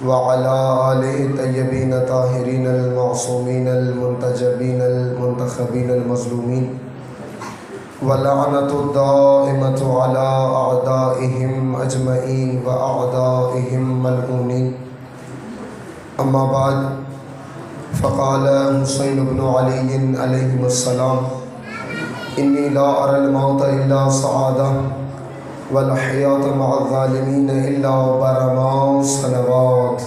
وعلى آله الطيبين الطاهرين المعصومين المنتجبين المنتخبين المظلومين ولعنة الدائمة على أعدائهم أجمعين وأعدائهم ملعونين. أما بعد، فقال حسين بن علي عليهم السلام: إني لا أرى الموت إلا سعادة والحياة مع الظالمين إلا برما صلوات.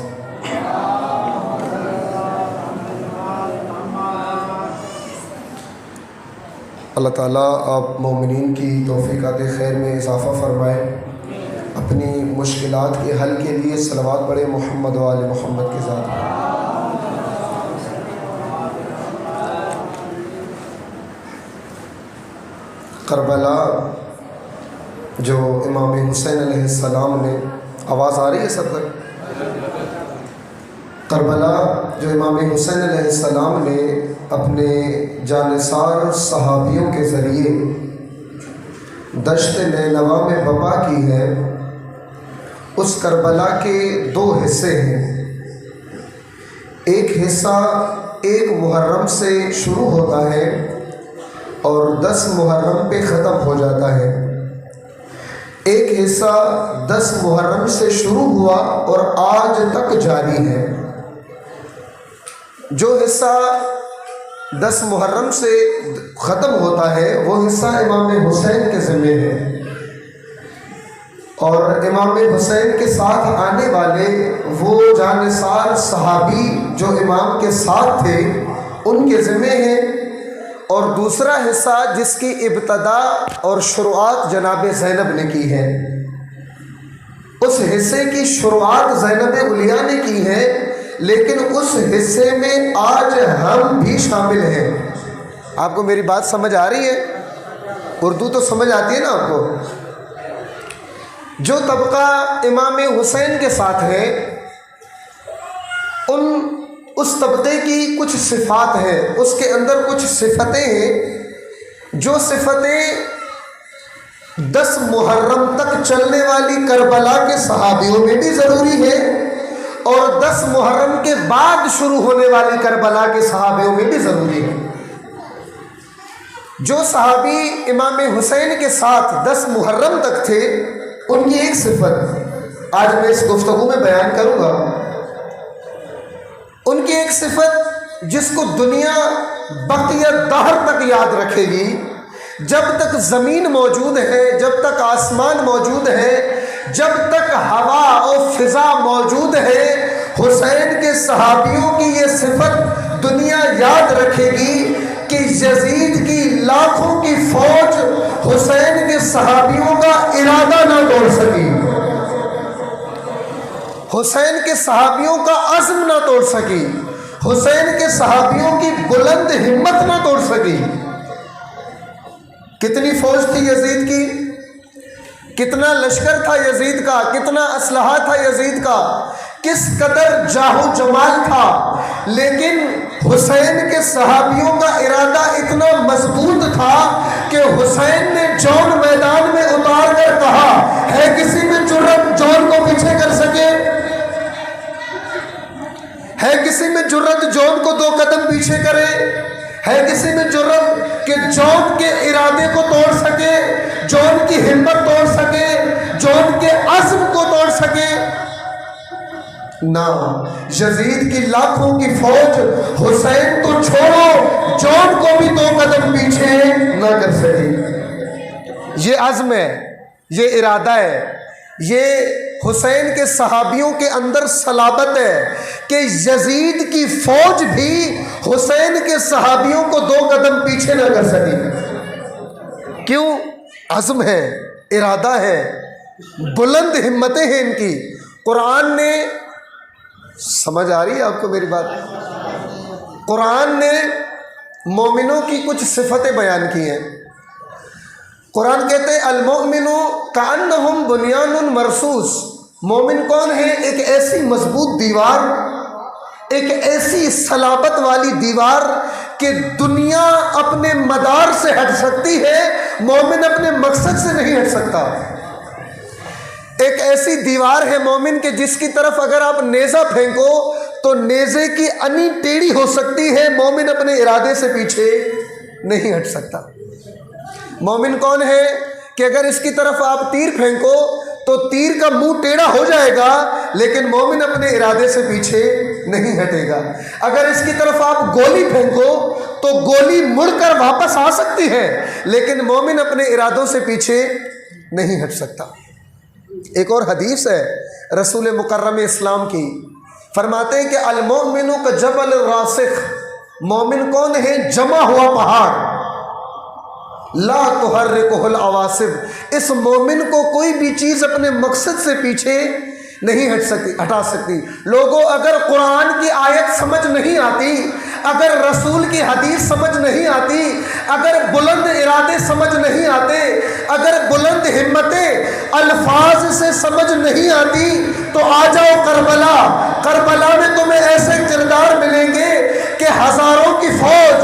اللہ تعالیٰ آپ مومنین کی توفیقات خیر میں اضافہ فرمائے. اپنی مشکلات کے حل کے لیے صلوات پڑھے محمد و آل محمد کے ذات. کربلا جو امام حسین علیہ السلام نے، آواز آ رہی ہے سب تک؟ کربلا جو امام حسین علیہ السلام نے اپنے جانثار صحابیوں کے ذریعے دشت نینوا میں بپا کی ہے، اس کربلا کے دو حصے ہیں. ایک حصہ 1 محرم سے شروع ہوتا ہے اور 10 محرم پہ ختم ہو جاتا ہے. ایک حصہ 10 محرم سے شروع ہوا اور آج تک جاری ہے. جو حصہ 10 محرم سے ختم ہوتا ہے وہ حصہ امام حسین کے ذمہ ہے، اور امام حسین کے ساتھ آنے والے وہ جانثار صحابی جو امام کے ساتھ تھے ان کے ذمہ ہیں. اور دوسرا حصہ جس کی ابتدا اور شروعات جناب زینب نے کی ہے، اس حصے کی شروعات زینب علیہ نے کی ہے، لیکن اس حصے میں آج ہم بھی شامل ہیں. آپ کو میری بات سمجھ آ رہی ہے؟ اردو تو سمجھ آتی ہے نا آپ کو؟ جو طبقہ امام حسین کے ساتھ ہے اس طبقے کی کچھ صفات ہیں، اس کے اندر کچھ صفتیں ہیں جو صفتیں 10 محرم تک چلنے والی کربلا کے صحابیوں میں بھی ضروری ہے اور 10 محرم کے بعد شروع ہونے والی کربلا کے صحابیوں میں بھی ضروری ہے. جو صحابی امام حسین کے ساتھ 10 محرم تک تھے ان کی ایک صفت آج میں اس گفتگو میں بیان کروں گا. ان کی ایک صفت جس کو دنیا بقیہ دہر تک یاد رکھے گی، جب تک زمین موجود ہے، جب تک آسمان موجود ہے، جب تک ہوا اور فضا موجود ہے، حسین کے صحابیوں کی یہ صفت دنیا یاد رکھے گی کہ یزید کی لاکھوں کی فوج حسین کے صحابیوں کا ارادہ نہ توڑ سکی، حسین کے صحابیوں کا عزم نہ توڑ سکی، حسین کے صحابیوں کی بلند ہمت نہ توڑ سکی. کتنی فوج تھی یزید کی، کتنا لشکر تھا یزید کا، کتنا اسلحہ تھا یزید کا، کس قدر جاہ و جمال تھا، لیکن حسین کے صحابیوں کا ارادہ اتنا مضبوط تھا کہ حسین نے جون میدان میں اتار کر کہا: ہے کسی میں جرأت جون کو پیچھے کر سکے؟ ہے کسی میں جرأت جون کو 2 قدم پیچھے کرے؟ ہے کسی میں جرأت کہ جون کے ارادے کو توڑ سکے، جون کی ہمت توڑ سکے، جون کے عزم کو توڑ سکے؟ نہ. یزید کی لاکھوں کی فوج حسین تو چھوڑو، جون کو بھی 2 قدم پیچھے نہ کر سکے. یہ عزم ہے، یہ ارادہ ہے، یہ حسین کے صحابیوں کے اندر صلابت ہے کہ یزید کی فوج بھی حسین کے صحابیوں کو 2 قدم پیچھے نہ کر سکی. کیوں؟ عزم ہے، ارادہ ہے، بلند ہمتیں ہیں ان کی. قرآن نے، سمجھ آ رہی ہے آپ کو میری بات؟ قرآن نے مومنوں کی کچھ صفتیں بیان کی ہیں. قرآن کہتے ہیں المؤمن کأنہم بنیان مرصوص. مومن کون ہے؟ ایک ایسی مضبوط دیوار، ایک ایسی صلابت والی دیوار کہ دنیا اپنے مدار سے ہٹ سکتی ہے، مومن اپنے مقصد سے نہیں ہٹ سکتا. ایک ایسی دیوار ہے مومن کے جس کی طرف اگر آپ نیزہ پھینکو تو نیزے کی انی ٹیڑھی ہو سکتی ہے، مومن اپنے ارادے سے پیچھے نہیں ہٹ سکتا۔ مومن کون ہے کہ اگر اس کی طرف آپ تیر پھینکو تو تیر کا منہ ٹیڑھا ہو جائے گا، لیکن مومن اپنے ارادے سے پیچھے نہیں ہٹے گا۔ اگر اس کی طرف آپ گولی پھینکو تو گولی مڑ کر واپس آ سکتی ہے، لیکن مومن اپنے ارادوں سے پیچھے نہیں ہٹ سکتا۔ ایک اور حدیث ہے رسول مکرم اسلام کی، فرماتے ہیں کہ المؤمن کجبل الراسخ، مومن کون ہے؟ جمع ہوا پہاڑ، لا تحرکہ العواصف، اس مومن کو کوئی بھی چیز اپنے مقصد سے پیچھے نہیں ہٹا سکتی۔ لوگوں، اگر قرآن کی آیت سمجھ نہیں آتی، اگر رسول کی حدیث سمجھ نہیں آتی، اگر بلند ارادے سمجھ نہیں آتے، اگر بلند ہمتیں الفاظ سے سمجھ نہیں آتی تو آ جاؤ کربلا۔ کربلا میں تمہیں ایسے کردار ملیں گے کہ ہزاروں کی فوج،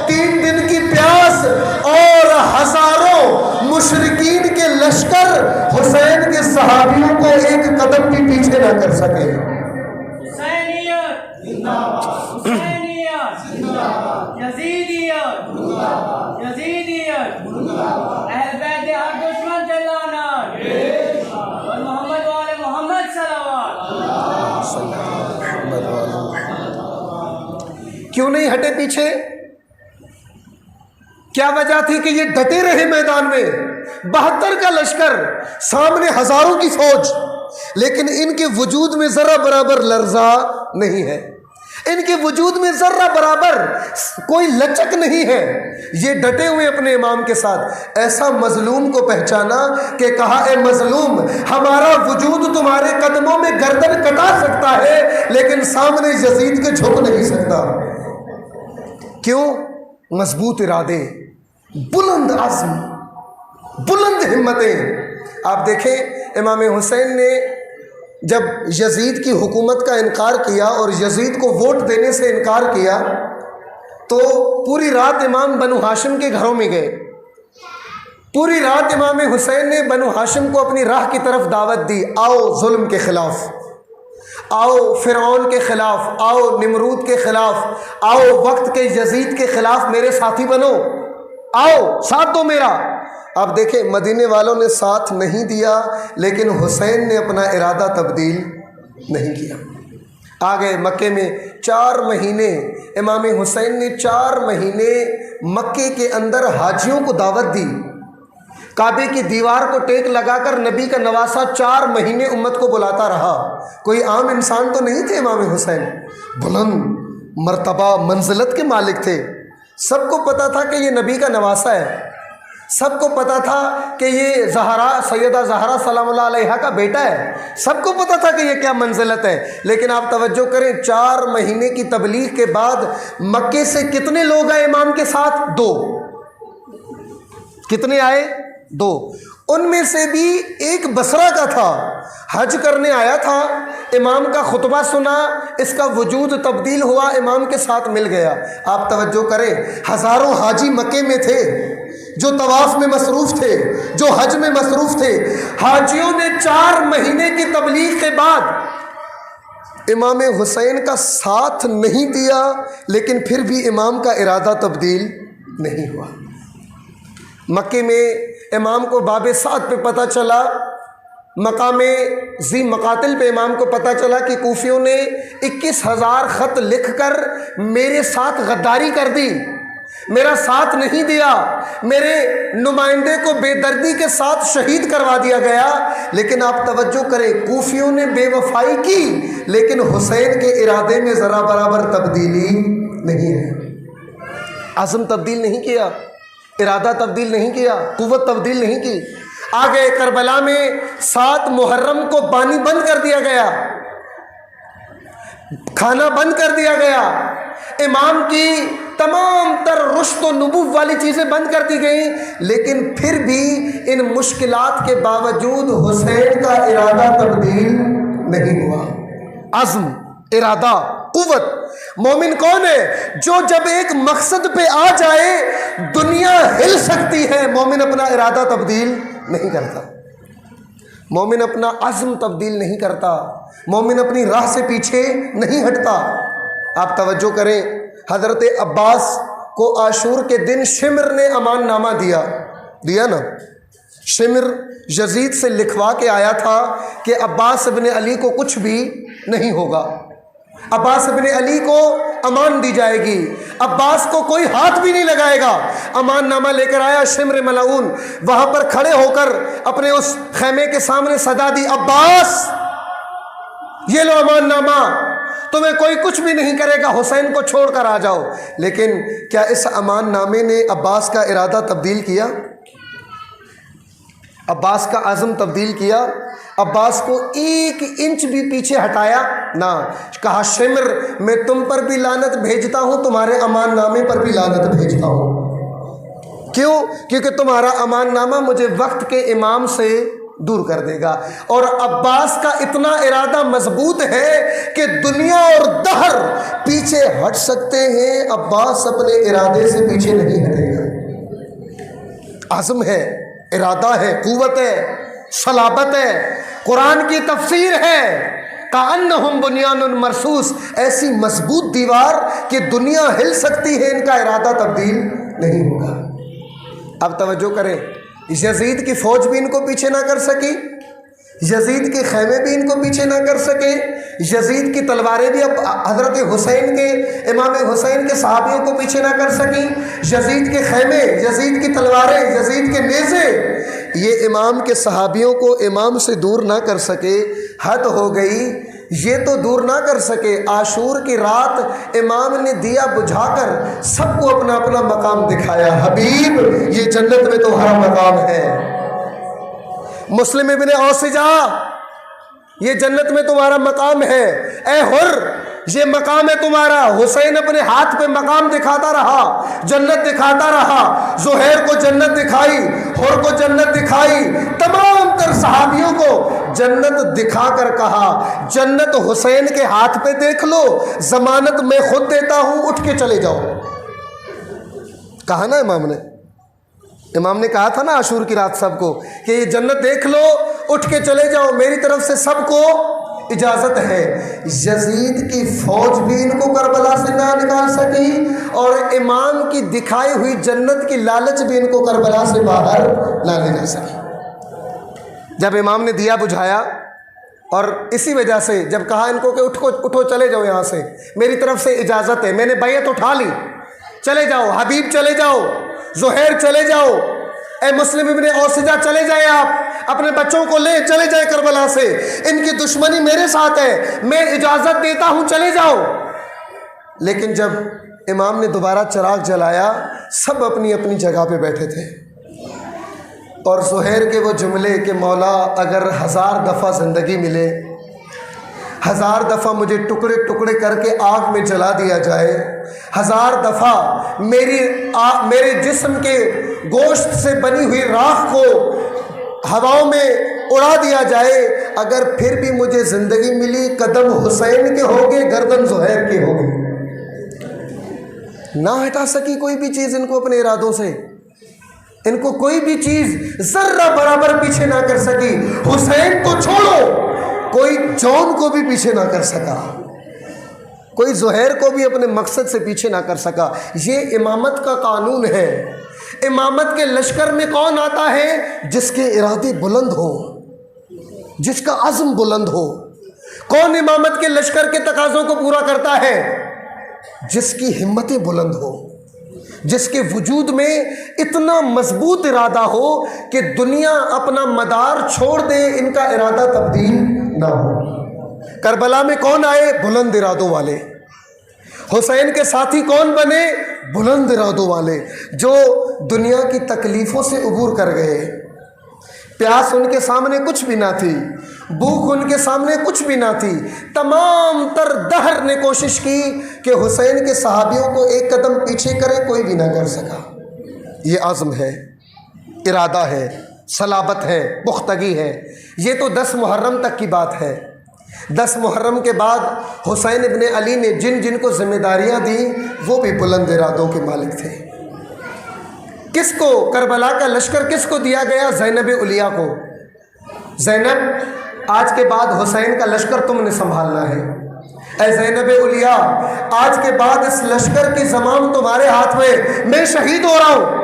3 دن کی پیاس اور ہزاروں مشرکین کے لشکر حسین کے صحابیوں کو ایک قدم بھی پیچھے نہ کر سکے۔ حسینیت زندہ باد، حسینیت زندہ باد، یزیدیت زندہ باد، یزیدیت زندہ باد، اہل بیت ہر دشمن جلانا اور محمد والے محمد صلوات۔ کیوں نہیں ہٹے پیچھے؟ کیا وجہ تھی کہ یہ ڈٹے رہے میدان میں؟ 72 کا لشکر، سامنے ہزاروں کی فوج، لیکن ان کے وجود میں ذرہ برابر لرزہ نہیں ہے، ان کے وجود میں ذرہ برابر کوئی لچک نہیں ہے۔ یہ ڈٹے ہوئے اپنے امام کے ساتھ۔ ایسا مظلوم کو پہچانا کہ کہا اے مظلوم، ہمارا وجود تمہارے قدموں میں گردن کٹا سکتا ہے لیکن سامنے یزید کے جھک نہیں سکتا۔ کیوں؟ مضبوط ارادے، بلند عزم، بلند ہمتیں۔ آپ دیکھیں امام حسین نے جب یزید کی حکومت کا انکار کیا اور یزید کو ووٹ دینے سے انکار کیا تو پوری رات امام بنو ہاشم کے گھروں میں گئے۔ پوری رات امام حسین نے بنو ہاشم کو اپنی راہ کی طرف دعوت دی، آؤ ظلم کے خلاف، آؤ فرعون کے خلاف، آؤ نمرود کے خلاف، آؤ وقت کے یزید کے خلاف میرے ساتھی بنو، آؤ ساتھ دو میرا۔ آپ دیکھیں مدینے والوں نے ساتھ نہیں دیا، لیکن حسین نے اپنا ارادہ تبدیل نہیں کیا۔ آگے مکے میں 4 مہینے امام حسین نے 4 مہینے مکے کے اندر حاجیوں کو دعوت دی۔ کعبے کی دیوار کو ٹیک لگا کر نبی کا نواسہ 4 مہینے امت کو بلاتا رہا۔ کوئی عام انسان تو نہیں تھے امام حسین، بلند مرتبہ منزلت کے مالک تھے۔ سب کو پتا تھا کہ یہ نبی کا نواسہ ہے، سب کو پتا تھا کہ یہ زہرا، سیدہ زہرا سلام اللہ علیہا کا بیٹا ہے، سب کو پتا تھا کہ یہ کیا منزلت ہے۔ لیکن آپ توجہ کریں، 4 مہینے کی تبلیغ کے بعد مکے سے کتنے لوگ آئے امام کے ساتھ؟ 2۔ کتنے آئے؟ 2۔ ان میں سے بھی ایک بصرہ کا تھا، حج کرنے آیا تھا، امام کا خطبہ سنا، اس کا وجود تبدیل ہوا، امام کے ساتھ مل گیا۔ آپ توجہ کریں، ہزاروں حاجی مکے میں تھے جو طواف میں مصروف تھے، جو حج میں مصروف تھے۔ حاجیوں نے 4 مہینے کی تبلیغ کے بعد امام حسین کا ساتھ نہیں دیا، لیکن پھر بھی امام کا ارادہ تبدیل نہیں ہوا۔ مکے میں امام کو باب سعد پہ پتہ چلا، مقام ذی مقاتل پہ امام کو پتہ چلا کہ کوفیوں نے 21,000 خط لکھ کر میرے ساتھ غداری کر دی، میرا ساتھ نہیں دیا، میرے نمائندے کو بے دردی کے ساتھ شہید کروا دیا گیا۔ لیکن آپ توجہ کریں، کوفیوں نے بے وفائی کی، لیکن حسین کے ارادے میں ذرا برابر تبدیلی نہیں ہے۔ عزم تبدیل نہیں کیا، ارادہ تبدیل نہیں کیا، قوت تبدیل نہیں کی۔ آگے کربلا میں 7 محرم کو پانی بند کر دیا گیا، کھانا بند کر دیا گیا، امام کی تمام تر رشد و نبوت والی چیزیں بند کر دی گئیں، لیکن پھر بھی ان مشکلات کے باوجود حسین کا ارادہ تبدیل نہیں ہوا۔ عزم، ارادہ، قوت۔ مومن کون ہے؟ جو جب ایک مقصد پہ آ جائے دنیا ہل سکتی ہے، مومن اپنا ارادہ تبدیل نہیں کرتا۔ مومن اپنا عزم تبدیل نہیں کرتا، مومن اپنی راہ سے پیچھے نہیں ہٹتا۔ آپ توجہ کریں، حضرت عباس کو عاشور کے دن شمر نے امان نامہ دیا نا، شمر یزید سے لکھوا کے آیا تھا کہ عباس ابن علی کو کچھ بھی نہیں ہوگا، عباس ابن علی کو امان دی جائے گی، عباس کو کوئی ہاتھ بھی نہیں لگائے گا۔ امان نامہ لے کر آیا شمر ملعون، وہاں پر کھڑے ہو کر اپنے اس خیمے کے سامنے صدا دی، عباس یہ لو امان نامہ، تمہیں کوئی کچھ بھی نہیں کرے گا، حسین کو چھوڑ کر آ جاؤ۔ لیکن کیا اس امان نامے نے عباس کا ارادہ تبدیل کیا؟ عباس کا عزم تبدیل کیا؟ عباس کو ایک انچ بھی پیچھے ہٹایا نہ۔ کہا شمر میں تم پر بھی لعنت بھیجتا ہوں، تمہارے امان نامے پر بھی لعنت بھیجتا ہوں۔ کیوں؟ کیونکہ تمہارا امان نامہ مجھے وقت کے امام سے دور کر دے گا۔ اور عباس کا اتنا ارادہ مضبوط ہے کہ دنیا اور دہر پیچھے ہٹ سکتے ہیں، عباس اپنے ارادے سے پیچھے نہیں ہٹے گا۔ عزم ہے، ارادہ ہے، قوت ہے، صلابت ہے، قرآن کی تفسیر ہے، کأنہم بنیان مرصوص، ایسی مضبوط دیوار کہ دنیا ہل سکتی ہے، ان کا ارادہ تبدیل نہیں ہوگا۔ اب توجہ کریں، یزید کی فوج بھی ان کو پیچھے نہ کر سکی، یزید کے خیمے بھی ان کو پیچھے نہ کر سکے، یزید کی تلواریں بھی اب حضرت حسین کے، امام حسین کے صحابیوں کو پیچھے نہ کر سکیں، یزید کے خیمے، یزید کی تلواریں، یزید کے نیزے، یہ امام کے صحابیوں کو امام سے دور نہ کر سکے۔ حد ہو گئی، یہ تو دور نہ کر سکے، عاشور کی رات امام نے دیا بجھا کر سب کو اپنا اپنا مقام دکھایا، حبیب یہ جنت میں تمہارا مقام ہے، مسلم ابن اوسجا یہ جنت میں تمہارا مقام ہے، اے حر یہ مقام ہے تمہارا۔ حسین اپنے ہاتھ پہ مقام دکھاتا رہا، جنت دکھاتا رہا، زہیر کو جنت دکھائی، حر کو جنت دکھائی، تمام تر صحابیوں کو جنت دکھا کر کہا جنت حسین کے ہاتھ پہ دیکھ لو، ضمانت میں خود دیتا ہوں، اٹھ کے چلے جاؤ۔ کہا نا امام نے کہا تھا نا عاشور کی رات سب کو کہ یہ جنت دیکھ لو، اٹھ کے چلے جاؤ، میری طرف سے سب کو اجازت ہے۔ یزید کی فوج بھی ان کو کربلا سے نہ نکال سکی، اور امام کی دکھائی ہوئی جنت کی لالچ بھی ان کو کربلا سے باہر نہ لے جا سکی۔ جب امام نے دیا بجھایا، اور اسی وجہ سے جب کہا ان کو کہ اٹھو چلے جاؤ، یہاں سے میری طرف سے اجازت ہے، میں نے بیعت اٹھا لی، چلے جاؤ، حبیب چلے جاؤ، زہیر چلے جاؤ، اے مسلم ابن اوسجا چلے جائیں، آپ اپنے بچوں کو لے چلے جائیں کربلا سے، ان کی دشمنی میرے ساتھ ہے، میں اجازت دیتا ہوں، چلے جاؤ۔ لیکن جب امام نے دوبارہ چراغ جلایا، سب اپنی اپنی جگہ پہ بیٹھے تھے، اور زہیر کے وہ جملے کہ مولا اگر 1000 دفعہ زندگی ملے، 1000 دفعہ مجھے ٹکڑے ٹکڑے کر کے آگ میں جلا دیا جائے، 1000 دفعہ میرے جسم کے گوشت سے بنی ہوئی راکھ کو ہواؤں میں اڑا دیا جائے، اگر پھر بھی مجھے زندگی ملی، قدم حسین کے ہوگے، گردن زہیر کے ہوگی۔ نہ ہٹا سکی کوئی بھی چیز ان کو اپنے ارادوں سے، ان کو کوئی بھی چیز ذرہ برابر پیچھے نہ کر سکی۔ حسین کو چھوڑو، کوئی جون کو بھی پیچھے نہ کر سکا، کوئی زہیر کو بھی اپنے مقصد سے پیچھے نہ کر سکا۔ یہ امامت کا قانون ہے۔ امامت کے لشکر میں کون آتا ہے؟ جس کے ارادے بلند ہو، جس کا عزم بلند ہو۔ کون امامت کے لشکر کے تقاضوں کو پورا کرتا ہے؟ جس کی ہمتیں بلند ہو، جس کے وجود میں اتنا مضبوط ارادہ ہو کہ دنیا اپنا مدار چھوڑ دے، ان کا ارادہ تبدیل نہ ہو۔ کربلا میں کون آئے؟ بلند ارادوں والے۔ حسین کے ساتھی کون بنے؟ بلند ارادوں والے، جو دنیا کی تکلیفوں سے عبور کر گئے۔ پیاس ان کے سامنے کچھ بھی نہ تھی، بھوک ان کے سامنے کچھ بھی نہ تھی، تمام تر دہر نے کوشش کی کہ حسین کے صحابیوں کو ایک قدم پیچھے کرے، کوئی بھی نہ کر سکا۔ یہ عزم ہے، ارادہ ہے، صلابت ہے، پختگی ہے۔ یہ تو 10 محرم تک کی بات ہے۔ 10 محرم کے بعد حسین ابن علی نے جن جن کو ذمہ داریاں دیں، وہ بھی بلند ارادوں کے مالک تھے۔ کس کو کربلا کا لشکر کس کو دیا گیا؟ زینب علیہ کو۔ زینب آج کے بعد حسین کا لشکر تم نے سنبھالنا ہے. اے زینب اولیاء آج کے بعد اس لشکر کی زمام تمہارے ہاتھ میں. میں شہید ہو رہا ہوں,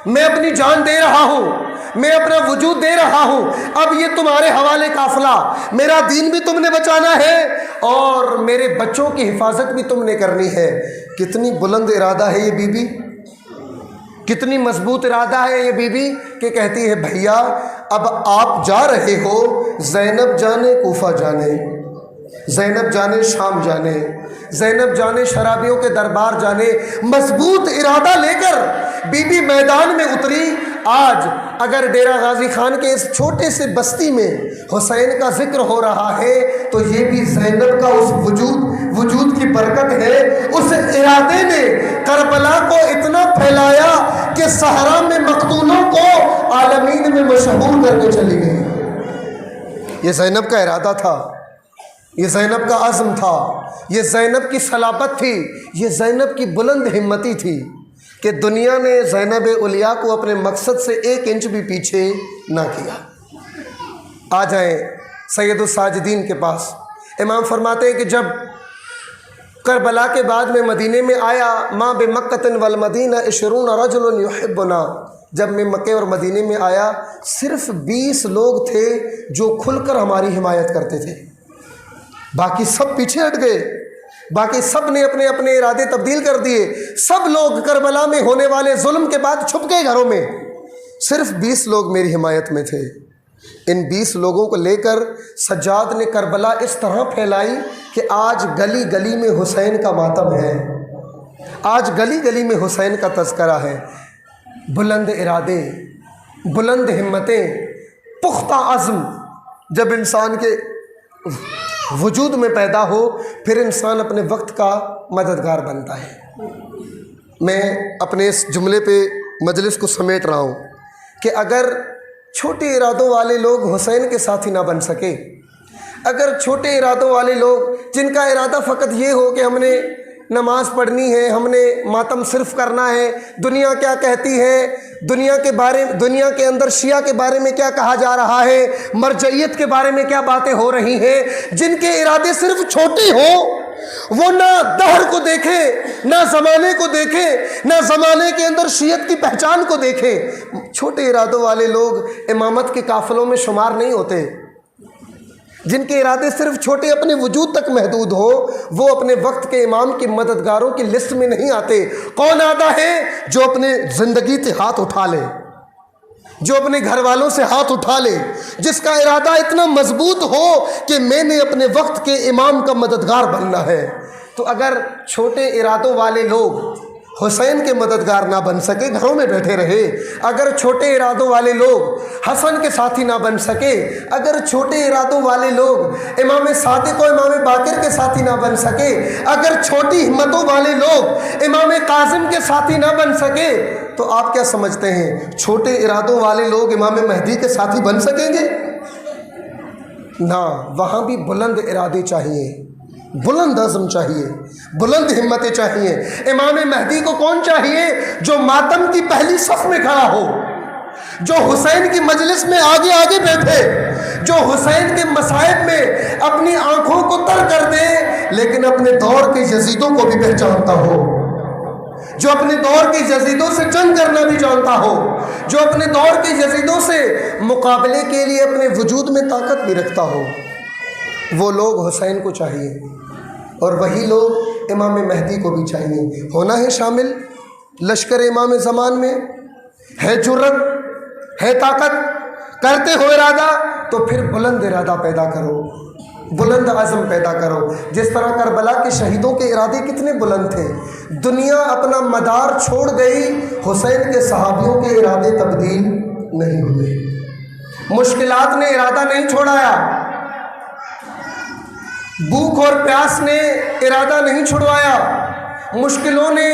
میں اپنی جان دے رہا ہوں, میں اپنا وجود دے رہا ہوں. اب یہ تمہارے حوالے قافلہ. میرا دین بھی تم نے بچانا ہے اور میرے بچوں کی حفاظت بھی تم نے کرنی ہے. کتنی بلند ارادہ ہے یہ بی بی, کتنی مضبوط ارادہ ہے یہ بی بی کہ کہتی ہے بھیا اب آپ جا رہے ہو, زینب جانے کوفہ جانے, زینب جانے شام جانے, زینب جانے شرابیوں کے دربار جانے. مضبوط ارادہ لے کر بی بی میدان میں اتری. آج اگر ڈیرہ غازی خان کے اس چھوٹے سے بستی میں حسین کا ذکر ہو رہا ہے تو یہ بھی زینب کا اس وجود کی برکت ہے. اس ارادے نے کربلا کو اتنا پھیلایا کہ صحرا میں مقتولوں کو عالمین میں مشہور کر کے چلی گئی. یہ زینب کا ارادہ تھا, یہ زینب کا عزم تھا, یہ زینب کی صلابت تھی, یہ زینب کی بلند ہمتی تھی کہ دنیا نے زینب اولیاء کو اپنے مقصد سے 1 انچ بھی پیچھے نہ کیا. آ جائیں سید الساجدین کے پاس. امام فرماتے ہیں کہ جب کربلا کے بعد میں مدینے میں آیا, ماں بمکۃ والمدینہ 20 رجل یحبنا, جب میں مکے اور مدینے میں آیا صرف 20 لوگ تھے جو کھل کر ہماری حمایت کرتے تھے, باقی سب پیچھے ہٹ گئے, باقی سب نے اپنے اپنے ارادے تبدیل کر دیے. سب لوگ کربلا میں ہونے والے ظلم کے بعد چھپ گئے گھروں میں, صرف 20 لوگ میری حمایت میں تھے. ان 20 لوگوں کو لے کر سجاد نے کربلا اس طرح پھیلائی کہ آج گلی گلی میں حسین کا ماتم ہے, آج گلی گلی میں حسین کا تذکرہ ہے. بلند ارادے, بلند ہمتیں, پختہ عزم جب انسان کے وجود میں پیدا ہو پھر انسان اپنے وقت کا مددگار بنتا ہے. میں اپنے اس جملے پہ مجلس کو سمیٹ رہا ہوں کہ اگر چھوٹے ارادوں والے لوگ حسین کے ساتھی نہ بن سکے, اگر چھوٹے ارادوں والے لوگ جن کا ارادہ فقط یہ ہو کہ ہم نے نماز پڑھنی ہے, ہم نے ماتم صرف کرنا ہے, دنیا کیا کہتی ہے, دنیا کے اندر شیعہ کے بارے میں کیا کہا جا رہا ہے, مرجعیت کے بارے میں کیا باتیں ہو رہی ہیں, جن کے ارادے صرف چھوٹے ہوں وہ نہ دہر کو دیکھیں, نہ زمانے کو دیکھیں, نہ زمانے کے اندر شیعت کی پہچان کو دیکھیں. چھوٹے ارادوں والے لوگ امامت کے قافلوں میں شمار نہیں ہوتے. جن کے ارادے صرف چھوٹے اپنے وجود تک محدود ہو وہ اپنے وقت کے امام کے مددگاروں کی لسٹ میں نہیں آتے. کون آتا ہے جو اپنے زندگی سے ہاتھ اٹھا لے, جو اپنے گھر والوں سے ہاتھ اٹھا لے, جس کا ارادہ اتنا مضبوط ہو کہ میں نے اپنے وقت کے امام کا مددگار بننا ہے. تو اگر چھوٹے ارادوں والے لوگ حسین کے مددگار نہ بن سکے, گھروں میں بیٹھے رہے, اگر چھوٹے ارادوں والے لوگ حسن کے ساتھی نہ بن سکے, اگر چھوٹے ارادوں والے لوگ امام صادق و امام باقر کے ساتھی نہ بن سکے, اگر چھوٹی ہمتوں والے لوگ امام قاسم کے ساتھی نہ بن سکے, تو آپ کیا سمجھتے ہیں چھوٹے ارادوں والے لوگ امام مہدی کے ساتھی بن سکیں گے؟ نہ, وہاں بھی بلند ارادے چاہیے, بلند عزم چاہیے, بلند ہمتیں چاہیے. امام مہدی کو کون چاہیے؟ جو ماتم کی پہلی صف میں کھڑا ہو, جو حسین کی مجلس میں آگے آگے بیٹھے, جو حسین کے مصائب میں اپنی آنکھوں کو تر کر دے لیکن اپنے دور کے یزیدوں کو بھی پہچانتا ہو, جو اپنے دور کے یزیدوں سے جنگ کرنا بھی جانتا ہو, جو اپنے دور کے یزیدوں سے مقابلے کے لیے اپنے وجود میں طاقت بھی رکھتا ہو. وہ لوگ حسین کو چاہیے اور وہی لوگ امام مہدی کو بھی چاہیے. ہونا ہے شامل لشکر امام زمان میں, ہے جرت, ہے طاقت, کرتے ہو ارادہ تو پھر بلند ارادہ پیدا کرو, بلند عزم پیدا کرو. جس طرح کربلا کے شہیدوں کے ارادے کتنے بلند تھے, دنیا اپنا مدار چھوڑ گئی, حسین کے صحابیوں کے ارادے تبدیل نہیں ہوئے. مشکلات نے ارادہ نہیں چھوڑایا, بھوک اور پیاس نے ارادہ نہیں چھڑوایا, مشکلوں نے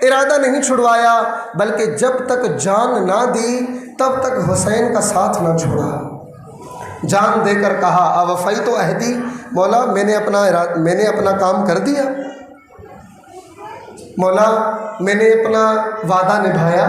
ارادہ نہیں چھڑوایا, بلکہ جب تک جان نہ دی تب تک حسین کا ساتھ نہ چھوڑا. جان دے کر کہا اوفیت عہدی, مولا میں نے اپنا کام کر دیا, مولا میں نے اپنا وعدہ نبھایا,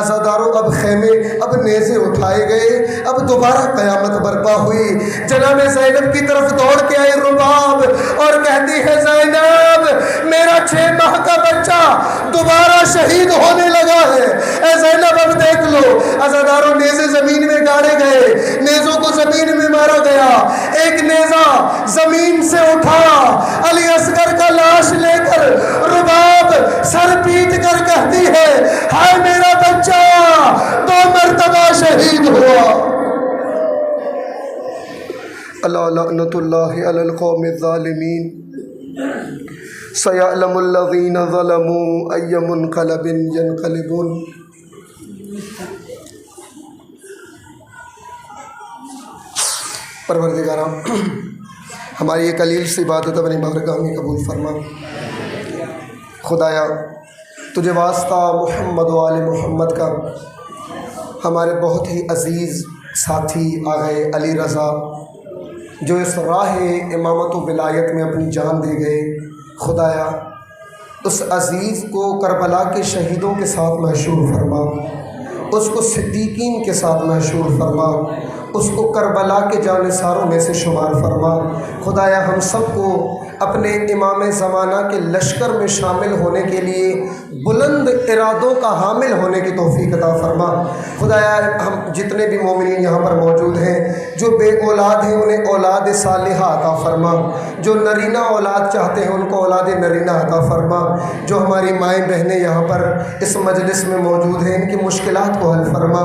عزاداروں اب خیمے، اب نیزے اٹھائے گئے، اب دوبارہ قیامت برپا ہوئی۔ جناب زینب کی طرف دوڑ کے آئی رباب اور کہتی ہے زینب میرا 6 ماہ کا بچہ دوبارہ شہید ہونے لگا ہے، اے زینب اب دیکھ لو۔ عزاداروں نیزے زمین میں گاڑے گئے، نیزوں کو زمین میں مارا گیا۔ ایک نیزہ زمین سے اٹھا، علی اصغر کا لاش لے کر رباب سر پیٹ کر کہتی ہے ہائے میرا بچہ 2 مرتبہ شہید ہوا۔ اللہ لعنت اللہ علی القوم الظالمین سیعلم الذین ظلموا ای منقلب ینقلبون۔ پروردگارہ ہماری یہ قلیل سی عبادت اپنی بارگاہ میں قبول فرما۔ خدایا تجھے واسطہ محمد و آل محمد کا، ہمارے بہت ہی عزیز ساتھی آغا علی رضا جو اس راہ امامت و ولایت میں اپنی جان دے گئے، خدایا اس عزیز کو کربلا کے شہیدوں کے ساتھ محشور فرما، اس کو صدیقین کے ساتھ محشور فرما، اس کو کربلا کے جانثاروں میں سے شمار فرما۔ خدایا ہم سب کو اپنے امام زمانہ کے لشکر میں شامل ہونے کے لیے بلند ارادوں کا حامل ہونے کی توفیق عطا فرما۔ خدایا ہم جتنے بھی مومنین یہاں پر موجود ہیں جو بے اولاد ہیں انہیں اولاد صالحہ عطا فرما، جو نرینہ اولاد چاہتے ہیں ان کو اولاد نرینہ عطا فرما، جو ہماری مائیں بہنیں یہاں پر اس مجلس میں موجود ہیں ان کی مشکلات کو حل فرما،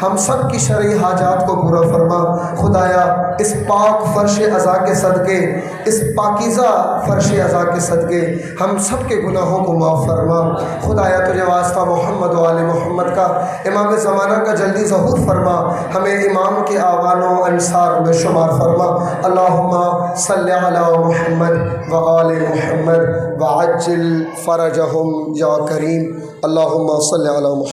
ہم سب کی شرعی حاجات کو پورا فرما۔ خدایا اس پاک فرش عزا کے صدقے، اس پاکیزہ فرش عزا کے صدقے ہم سب کے گناہوں کو معاف فرما۔ خدایا تجھے واسطہ محمد و آل محمد کا، امام زمانہ کا جلدی ظہور فرما، ہمیں امام کے آوان و انصار میں شمار فرما۔ اللہم صلی علی محمد و آل محمد وعجل فرجہم یا کریم۔ اللہم صلی علی محمد۔